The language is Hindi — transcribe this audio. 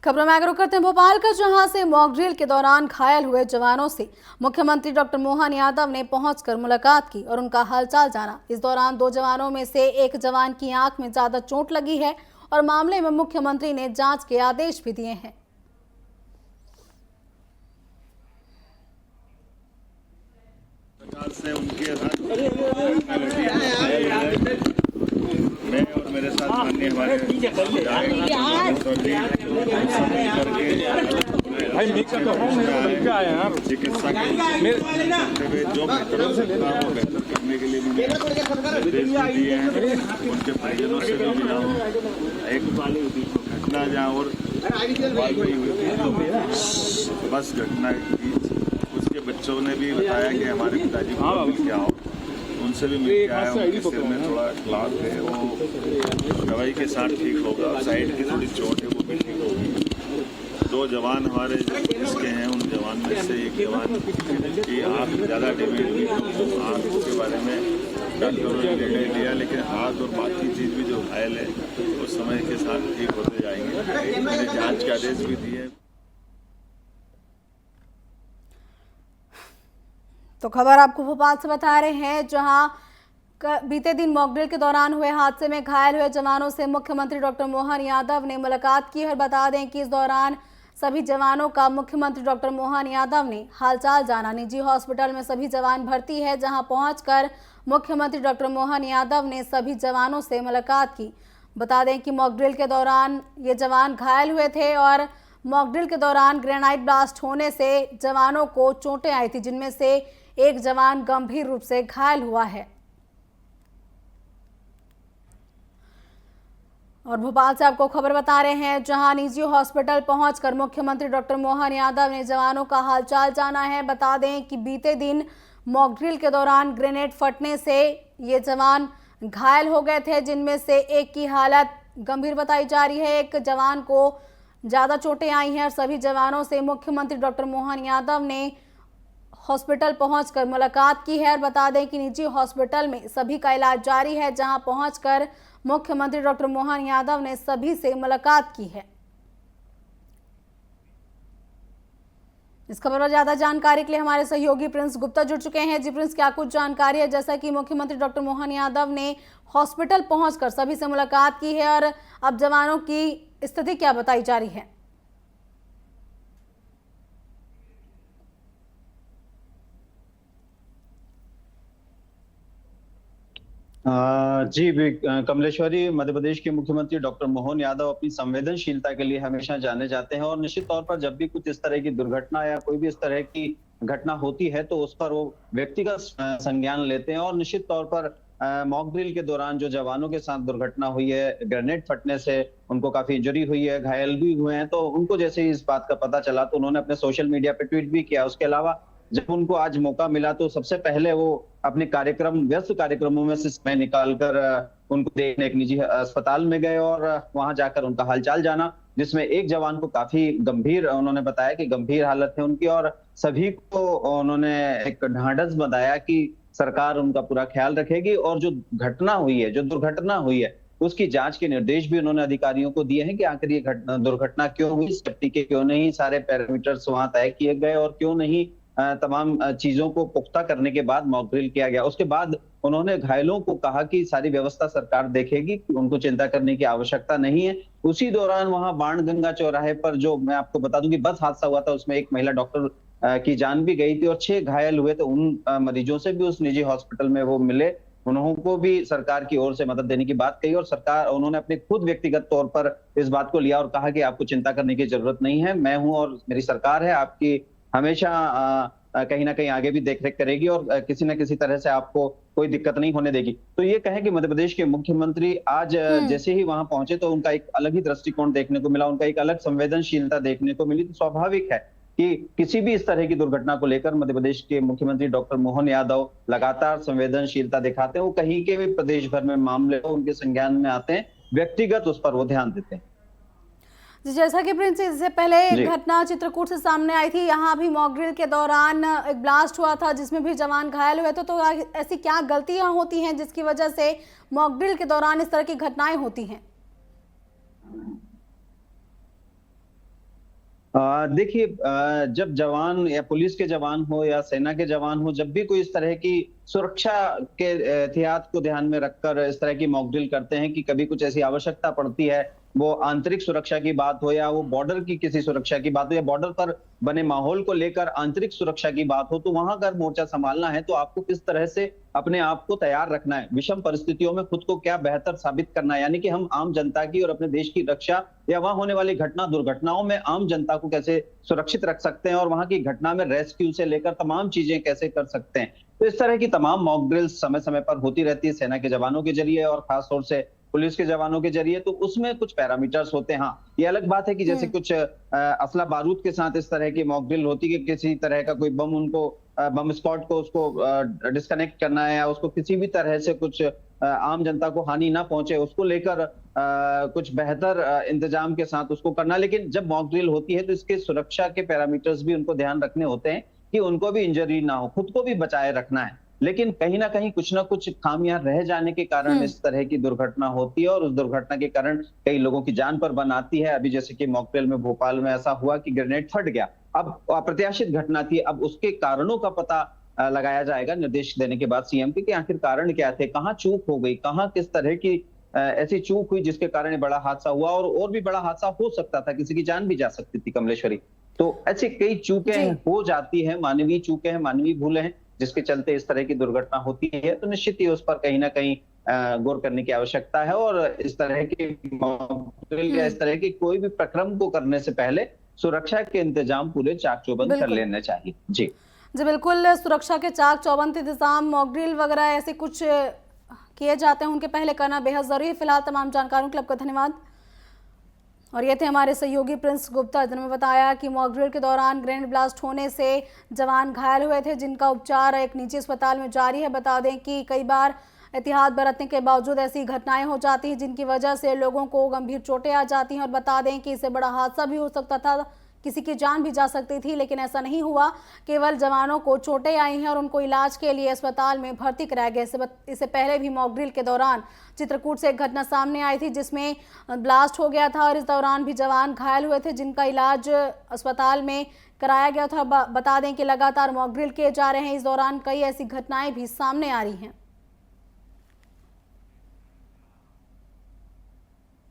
खबरों में आगे रुक करते हैं भोपाल का, जहां से मॉक ड्रिल के दौरान घायल हुए जवानों से मुख्यमंत्री डॉक्टर मोहन यादव ने पहुंचकर मुलाकात की और उनका हालचाल जाना। इस दौरान 2 जवानों में से एक जवान की आंख में ज्यादा चोट लगी है और मामले में मुख्यमंत्री ने जांच के आदेश भी दिए हैं। से उनके मैं और मेरे साथ माननीय हमारे चिकित्सा के जो बेहतर करने के लिए भी निर्देश दिए हैं। उनके परिजनों से भी मिला हूँ। एक घटना जहाँ और बस घटना उसके बच्चों ने भी बताया कि हमारे पिताजी को मिल के आओ, उनसे भी मिल के आया। उनके सिर में थोड़ा क्लास है, वो दवाई के साथ ठीक होगा। साइड की थोड़ी चोट है, वो भी ठीक होगी। 2 जवान हमारे इसके हैं, उन जवान में से एक जवान की आँख ज़्यादा डैमेज हुई, तो आँख के बारे में डॉक्टरों ने निर्णय लिया, लेकिन हाथ और बाकी चीज़ भी जो घायल है वो समय के साथ ठीक होते जाएंगे। मैंने जाँच के आदेश भी दिए। तो खबर आपको भोपाल से बता रहे हैं, जहां बीते दिन मॉक ड्रिल के दौरान हुए हादसे में घायल हुए जवानों से मुख्यमंत्री डॉक्टर मोहन यादव ने मुलाकात की। और बता दें कि इस दौरान सभी जवानों का मुख्यमंत्री डॉक्टर मोहन यादव ने हालचाल जाना। निजी हॉस्पिटल में सभी जवान भर्ती है, जहां पहुंचकर मुख्यमंत्री डॉक्टर मोहन यादव ने सभी जवानों से मुलाकात की। बता दें कि मॉक ड्रिल के दौरान ये जवान घायल हुए थे और मॉक ड्रिल के दौरान ग्रेनाइट ब्लास्ट होने से जवानों को चोटें आई थी, जिनमें से एक जवान गंभीर रूप से घायल हुआ है। और भोपाल से आपको खबर बता रहे हैं, जहां निजी हॉस्पिटल पहुंचकर मुख्यमंत्री डॉक्टर मोहन यादव ने जवानों का हालचाल जाना है। बता दें कि बीते दिन मॉक ड्रिल के दौरान ग्रेनेड फटने से ये जवान घायल हो गए थे, जिनमें से एक की हालत गंभीर बताई जा रही है। एक जवान को ज़्यादा चोटें आई हैं और सभी जवानों से मुख्यमंत्री डॉक्टर मोहन यादव ने हॉस्पिटल पहुंचकर मुलाकात की है। और बता दें कि निजी हॉस्पिटल में सभी का इलाज जारी है, जहां पहुंचकर मुख्यमंत्री डॉक्टर मोहन यादव ने सभी से मुलाकात की है। इस खबर पर ज्यादा जानकारी के लिए हमारे सहयोगी प्रिंस गुप्ता जुड़ चुके हैं। जी प्रिंस, क्या कुछ जानकारी है? जैसा कि मुख्यमंत्री डॉक्टर मोहन यादव ने हॉस्पिटल पहुंचकर सभी से मुलाकात की है और अब जवानों की स्थिति क्या बताई जा रही है? जी कमलेश्वरी, मध्य प्रदेश के मुख्यमंत्री डॉक्टर मोहन यादव अपनी संवेदनशीलता के लिए हमेशा जाने जाते हैं और निश्चित तौर पर जब भी कुछ इस तरह की दुर्घटना या कोई भी इस तरह की घटना होती है तो उस पर वो व्यक्तिगत संज्ञान लेते हैं। और निश्चित तौर पर मॉक ड्रिल के दौरान जो जवानों के साथ दुर्घटना हुई है, ग्रेनेड फटने से उनको काफी इंजरी हुई है, घायल भी हुए हैं, तो उनको जैसे ही इस बात का पता चला तो उन्होंने अपने सोशल मीडिया पे ट्वीट भी किया। उसके अलावा जब उनको आज मौका मिला तो सबसे पहले वो अपने व्यस्त कार्यक्रमों में से समय निकालकर उनको देखने एक निजी अस्पताल में गए और वहां जाकर उनका हालचाल जाना, जिसमें एक जवान को काफी गंभीर, उन्होंने बताया कि गंभीर हालत है उनकी, और सभी को उन्होंने एक ढांढस बंधाया कि सरकार उनका पूरा ख्याल रखेगी। और जो घटना हुई है, जो दुर्घटना हुई है, उसकी जांच के निर्देश भी उन्होंने अधिकारियों को दिए हैं कि आखिर ये दुर्घटना क्यों हुई, सेफ्टी के क्यों नहीं सारे पैरामीटर्स वहां तय किए गए और क्यों नहीं तमाम चीजों को पुख्ता करने के बाद मॉक ड्रिल किया गया। उसके बाद उन्होंने घायलों को कहा कि सारी व्यवस्था सरकार देखेगी, उनको चिंता करने की आवश्यकता नहीं है। उसी दौरान वहां बाणगंगा चौराहे पर जो मैं आपको बता दूं कि बस हादसा हुआ था, उसमें एक महिला डॉक्टर की जान भी गई थी और 6 घायल हुए, तो उन मरीजों से भी उस निजी हॉस्पिटल में वो मिले, उन्होंने भी सरकार की ओर से मदद देने की बात कही और सरकार, उन्होंने अपने खुद व्यक्तिगत तौर पर इस बात को लिया और कहा कि आपको चिंता करने की जरूरत नहीं है, मैं हूं और मेरी सरकार है, आपकी हमेशा कहीं ना कहीं आगे भी देखरेख करेगी और किसी न किसी तरह से आपको कोई दिक्कत नहीं होने देगी। तो ये कहें कि मध्य प्रदेश के मुख्यमंत्री आज जैसे ही वहां पहुंचे तो उनका एक अलग ही दृष्टिकोण देखने को मिला, उनका एक अलग संवेदनशीलता देखने को मिली। तो स्वाभाविक है कि किसी भी इस तरह की दुर्घटना को लेकर मध्य प्रदेश के मुख्यमंत्री डॉक्टर मोहन यादव लगातार संवेदनशीलता दिखाते हैं। वो कहीं के भी प्रदेश भर में मामले हो उनके संज्ञान में आते हैं, व्यक्तिगत उस पर वो ध्यान देते हैं। जैसा कि प्रिंस, इससे पहले एक घटना चित्रकूट से सामने आई थी, यहाँ भी मॉक ड्रिल के दौरान एक ब्लास्ट हुआ था जिसमें भी जवान घायल हुए थे। तो ऐसी क्या गलतियां होती हैं जिसकी वजह से मॉक ड्रिल के दौरान इस तरह की घटनाएं होती हैं? देखिए, जब जवान या पुलिस के जवान हो या सेना के जवान हो, जब भी कोई इस तरह की सुरक्षा के एहतियात को ध्यान में रखकर इस तरह की मॉक ड्रिल करते हैं कि कभी कुछ ऐसी आवश्यकता पड़ती है, वो आंतरिक सुरक्षा की बात हो या वो बॉर्डर की किसी सुरक्षा की बात हो या बॉर्डर पर बने माहौल को लेकर आंतरिक सुरक्षा की बात हो, तो वहां अगर मोर्चा संभालना है तो आपको किस तरह से अपने आप को तैयार रखना है, विषम परिस्थितियों में खुद को क्या बेहतर साबित करना है, यानी कि हम आम जनता की और अपने देश की रक्षा या वहां होने वाली दुर्घटनाओं में आम जनता को कैसे सुरक्षित रख सकते हैं और वहां की घटना में रेस्क्यू से लेकर तमाम चीजें कैसे कर सकते हैं। तो इस तरह की तमाम मॉक ड्रिल्स समय समय पर होती रहती है सेना के जवानों के जरिए और खास तौर से पुलिस के जवानों के जरिए। तो उसमें कुछ पैरामीटर्स होते हैं। हाँ, ये अलग बात है कि जैसे कुछ असला बारूद के साथ इस तरह की मॉक ड्रिल होती है कि किसी तरह का कोई बम उनको बम स्क्वाड को उसको डिस्कनेक्ट करना है या उसको किसी भी तरह से कुछ आम जनता को हानि ना पहुंचे, उसको लेकर कुछ बेहतर इंतजाम के साथ उसको करना। लेकिन जब मॉक ड्रिल होती है तो इसके सुरक्षा के पैरामीटर्स भी उनको ध्यान रखने होते हैं कि उनको भी इंजरी ना हो, खुद को भी बचाए रखना है। लेकिन कहीं ना कहीं कुछ ना कुछ खामियां रह जाने के कारण इस तरह की दुर्घटना होती है और उस दुर्घटना के कारण कई लोगों की जान पर बन आती है। अभी जैसे कि मॉक ड्रिल में भोपाल में ऐसा हुआ कि ग्रेनेड फट गया। अब अप्रत्याशित घटना थी, अब उसके कारणों का पता लगाया जाएगा निर्देश देने के बाद सीएम के कि आखिर कारण क्या थे, कहाँ चूक हो गई, कहाँ किस तरह की ऐसी चूक हुई जिसके कारण ये बड़ा हादसा हुआ और भी बड़ा हादसा हो सकता था, किसी की जान भी जा सकती थी कमलेश्वरी। तो ऐसी कई चूकें हो जाती हैं, मानवीय चूकें हैं, मानवीय भूलें हैं, जिसके चलते इस तरह की दुर्घटना होती है। तो निश्चित ही उस पर कहीं ना कहीं गौर करने की आवश्यकता है और इस तरह की या इस तरह की कोई भी प्रक्रम को करने से पहले सुरक्षा के इंतजाम पूरे चाक चौबंद कर लेने चाहिए। जी जी बिल्कुल, सुरक्षा के चाक चौबंद इंतजाम, मॉक ड्रिल वगैरह ऐसे कुछ किए जाते हैं, उनके पहले करना बेहद जरूरी है। फिलहाल तमाम जानकारियों के लिए आपका धन्यवाद। और ये थे हमारे सहयोगी प्रिंस गुप्ता, जिन्होंने बताया कि मॉक ड्रिल के दौरान ग्रेनेड ब्लास्ट होने से जवान घायल हुए थे, जिनका उपचार एक निजी अस्पताल में जारी है। बता दें कि कई बार एहतियात बरतने के बावजूद ऐसी घटनाएं हो जाती हैं जिनकी वजह से लोगों को गंभीर चोटें आ जाती हैं। और बता दें कि इससे बड़ा हादसा भी हो सकता था, किसी की जान भी जा सकती थी, लेकिन ऐसा नहीं हुआ। केवल जवानों को चोटें आई हैं और उनको इलाज के लिए अस्पताल में भर्ती कराया गया। इससे पहले भी मॉक ड्रिल के दौरान चित्रकूट से एक घटना सामने आई थी जिसमें ब्लास्ट हो गया था और इस दौरान भी जवान घायल हुए थे, जिनका इलाज अस्पताल में कराया गया था। बता दें कि लगातार मॉक ड्रिल किए जा रहे हैं, इस दौरान कई ऐसी घटनाएं भी सामने आ रही हैं।